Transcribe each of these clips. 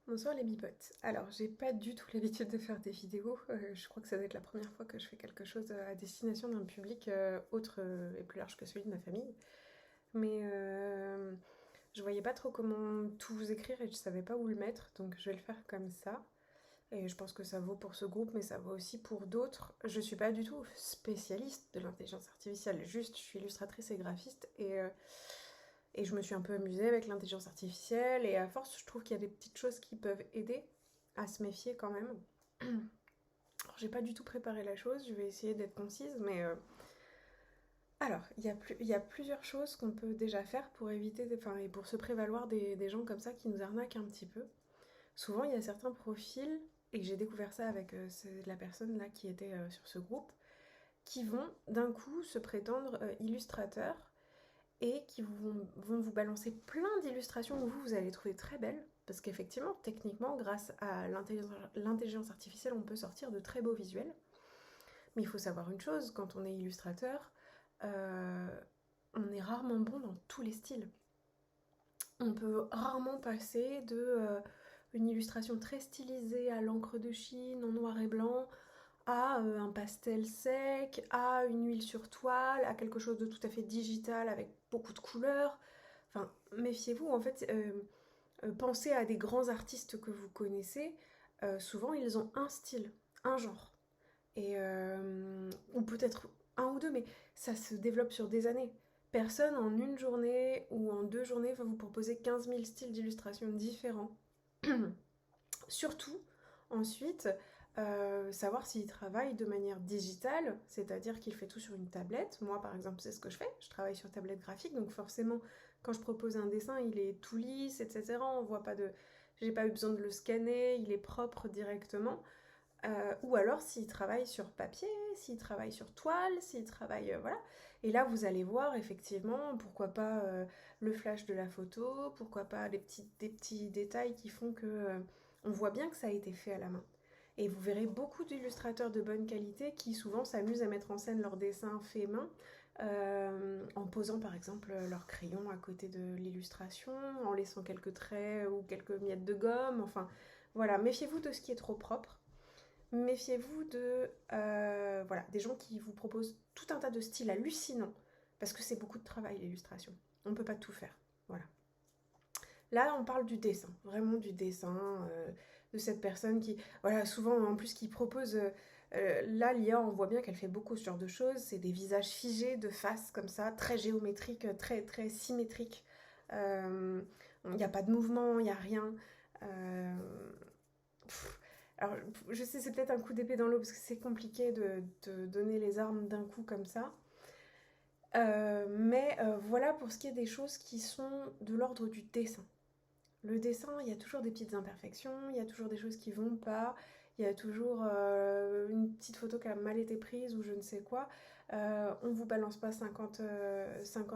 Bonsoir les bipotes. Alors, j'ai pas du tout l'habitude de faire des vidéos. Je crois que ça doit être la première fois que je fais quelque chose à destination d'un public autre et plus large que celui de ma famille. Mais je voyais pas trop comment tout vous écrire et je savais pas où le mettre, donc je vais le faire comme ça. Et je pense que ça vaut pour ce groupe, mais ça vaut aussi pour d'autres. Je suis pas du tout spécialiste de l'intelligence artificielle, juste je suis illustratrice et graphiste et je me suis un peu amusée avec l'intelligence artificielle et à force, je trouve qu'il y a des petites choses qui peuvent aider à se méfier quand même. Alors, j'ai pas du tout préparé la chose, je vais essayer d'être concise, mais alors, il y a plusieurs choses qu'on peut déjà faire pour éviter, enfin, et pour se prévaloir des gens comme ça qui nous arnaquent un petit peu. Souvent, il y a certains profils, et j'ai découvert ça avec la personne là qui était sur ce groupe, qui vont d'un coup se prétendre illustrateurs et qui vont vous balancer plein d'illustrations que vous allez trouver très belles. Parce qu'effectivement, techniquement, grâce à l'intelligence artificielle, on peut sortir de très beaux visuels. Mais il faut savoir une chose, quand on est illustrateur, euh, on est rarement bon dans tous les styles. On peut rarement passer de une illustration très stylisée à l'encre de Chine en noir et blanc à un pastel sec, à une huile sur toile, à quelque chose de tout à fait digital avec beaucoup de couleurs. Enfin, méfiez-vous, en fait, pensez à des grands artistes que vous connaissez. Souvent, ils ont un style, un genre. Ou peut-être un ou deux, mais ça se développe sur des années. Personne en une journée ou en 2 journées va vous proposer 15 000 styles d'illustration différents. Surtout, ensuite, savoir s'il travaille de manière digitale, c'est-à-dire qu'il fait tout sur une tablette. Moi, par exemple, c'est ce que je fais. Je travaille sur tablette graphique, donc forcément, quand je propose un dessin, il est tout lisse, etc. On voit pas de, j'ai pas eu besoin de le scanner, il est propre directement. Ou alors s'il travaille sur papier, s'il travaille sur toile, s'il travaille... voilà. Et là, vous allez voir effectivement, pourquoi pas le flash de la photo, pourquoi pas des petits détails qui font que on voit bien que ça a été fait à la main. Et vous verrez beaucoup d'illustrateurs de bonne qualité qui souvent s'amusent à mettre en scène leurs dessins faits main en posant par exemple leur crayon à côté de l'illustration, en laissant quelques traits ou quelques miettes de gomme. Enfin, voilà, méfiez-vous de ce qui est trop propre. Méfiez-vous de voilà, des gens qui vous proposent tout un tas de styles hallucinants, parce que c'est beaucoup de travail l'illustration. On ne peut pas tout faire. Voilà. Là, on parle du dessin, vraiment du dessin, de cette personne qui, voilà, souvent en plus qui propose, là l'IA, on voit bien qu'elle fait beaucoup ce genre de choses, c'est des visages figés de face comme ça, très géométriques, très très symétriques. Il n'y a pas de mouvement, il n'y a rien. Euh, pff, alors, je sais, c'est peut-être un coup d'épée dans l'eau parce que c'est compliqué de donner les armes d'un coup comme ça. Mais voilà pour ce qui est des choses qui sont de l'ordre du dessin. Le dessin, il y a toujours des petites imperfections, il y a toujours des choses qui vont pas, il y a toujours une petite photo qui a mal été prise ou je ne sais quoi. On vous balance pas 50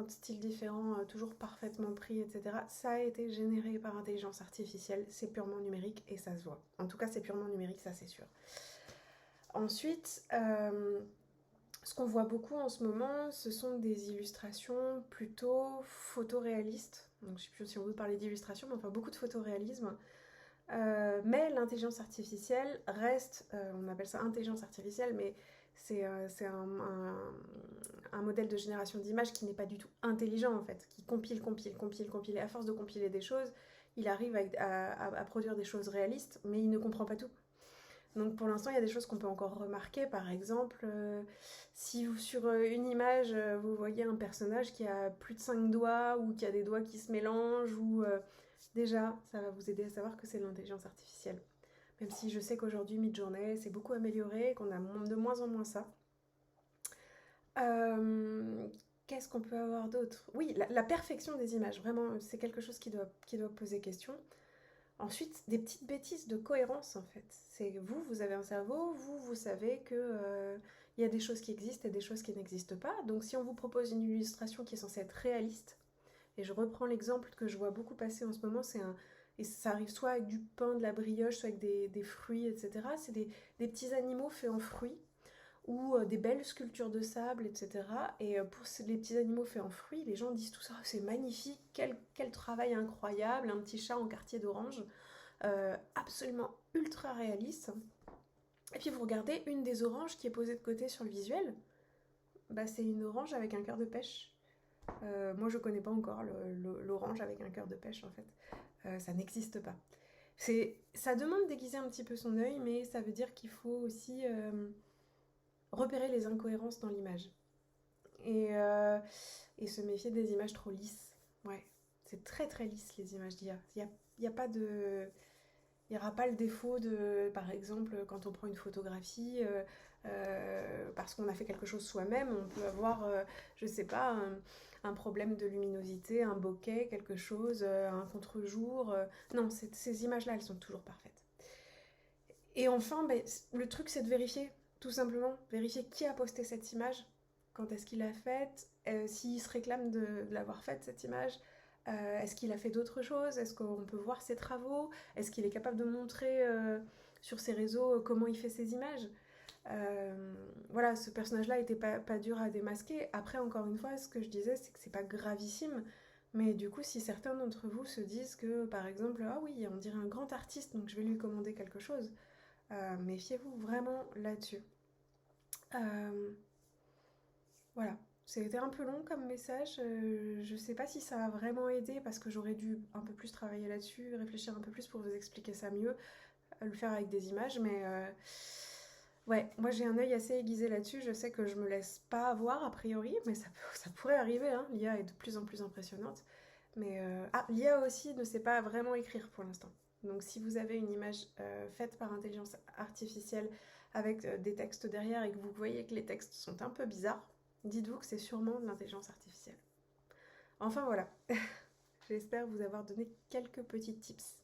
styles différents, toujours parfaitement pris, etc. Ça a été généré par intelligence artificielle, c'est purement numérique et ça se voit. En tout cas, c'est purement numérique, ça c'est sûr. Ensuite, ce qu'on voit beaucoup en ce moment, ce sont des illustrations plutôt photoréalistes. Donc, je ne sais plus si on veut parler d'illustration, mais enfin beaucoup de photoréalisme. Mais l'intelligence artificielle reste, on appelle ça intelligence artificielle, mais c'est un modèle de génération d'images qui n'est pas du tout intelligent en fait, qui compile. Et à force de compiler des choses, il arrive à produire des choses réalistes, mais il ne comprend pas tout. Donc pour l'instant, il y a des choses qu'on peut encore remarquer. Par exemple, si sur une image, vous voyez un personnage qui a plus de 5 doigts ou qui a des doigts qui se mélangent, ou déjà, ça va vous aider à savoir que c'est de l'intelligence artificielle. Même si je sais qu'aujourd'hui, Midjourney s'est beaucoup amélioré et qu'on a de moins en moins ça. Euh, Qu'est-ce qu'on peut avoir d'autre? Oui, la perfection des images, vraiment, c'est quelque chose qui doit poser question. Ensuite, des petites bêtises de cohérence en fait. C'est vous, vous avez un cerveau, vous savez que il y a des choses qui existent et des choses qui n'existent pas. Donc si on vous propose une illustration qui est censée être réaliste, et je reprends l'exemple que je vois beaucoup passer en ce moment, et ça arrive soit avec du pain, de la brioche, soit avec des fruits, etc. C'est des petits animaux faits en fruits ou des belles sculptures de sable, etc. Et pour les petits animaux faits en fruits, les gens disent tout ça, oh, c'est magnifique, quel travail incroyable, un petit chat en quartier d'orange. absolument ultra réaliste. Et puis vous regardez une des oranges qui est posée de côté sur le visuel, bah, c'est une orange avec un cœur de pêche. Moi je connais pas encore l'orange avec un cœur de pêche en fait. Ça n'existe pas. Ça demande d'aiguiser un petit peu son œil, mais ça veut dire qu'il faut aussi repérer les incohérences dans l'image. Et se méfier des images trop lisses. Ouais, c'est très très lisse les images d'IA. Il y a pas de... Il n'y aura pas le défaut de, par exemple, quand on prend une photographie, parce qu'on a fait quelque chose soi-même, on peut avoir, je sais pas, un problème de luminosité, un bokeh, quelque chose, un contre-jour. Non, ces images-là, elles sont toujours parfaites. Et enfin, ben, le truc, c'est de vérifier, tout simplement. Vérifier qui a posté cette image, quand est-ce qu'il l'a faite, s'il se réclame de l'avoir faite, cette image. Est-ce qu'il a fait d'autres choses? Est-ce qu'on peut voir ses travaux? Est-ce qu'il est capable de montrer sur ses réseaux comment il fait ses images? Voilà, ce personnage-là était pas dur à démasquer. Après, encore une fois, ce que je disais, c'est que c'est pas gravissime. Mais du coup, si certains d'entre vous se disent que, par exemple, ah oui, on dirait un grand artiste, donc je vais lui commander quelque chose, méfiez-vous vraiment là-dessus. Euh, voilà, c'était un peu long comme message. Je sais pas si ça a vraiment aidé parce que j'aurais dû un peu plus travailler là-dessus, réfléchir un peu plus pour vous expliquer ça mieux, le faire avec des images, mais ouais, moi j'ai un œil assez aiguisé là-dessus. Je sais que je me laisse pas avoir a priori, mais ça pourrait arriver, hein. L'IA est de plus en plus impressionnante. Mais l'IA aussi ne sait pas vraiment écrire pour l'instant. Donc si vous avez une image faite par intelligence artificielle avec des textes derrière et que vous voyez que les textes sont un peu bizarres, dites-vous que c'est sûrement de l'intelligence artificielle. Enfin voilà, j'espère vous avoir donné quelques petits tips.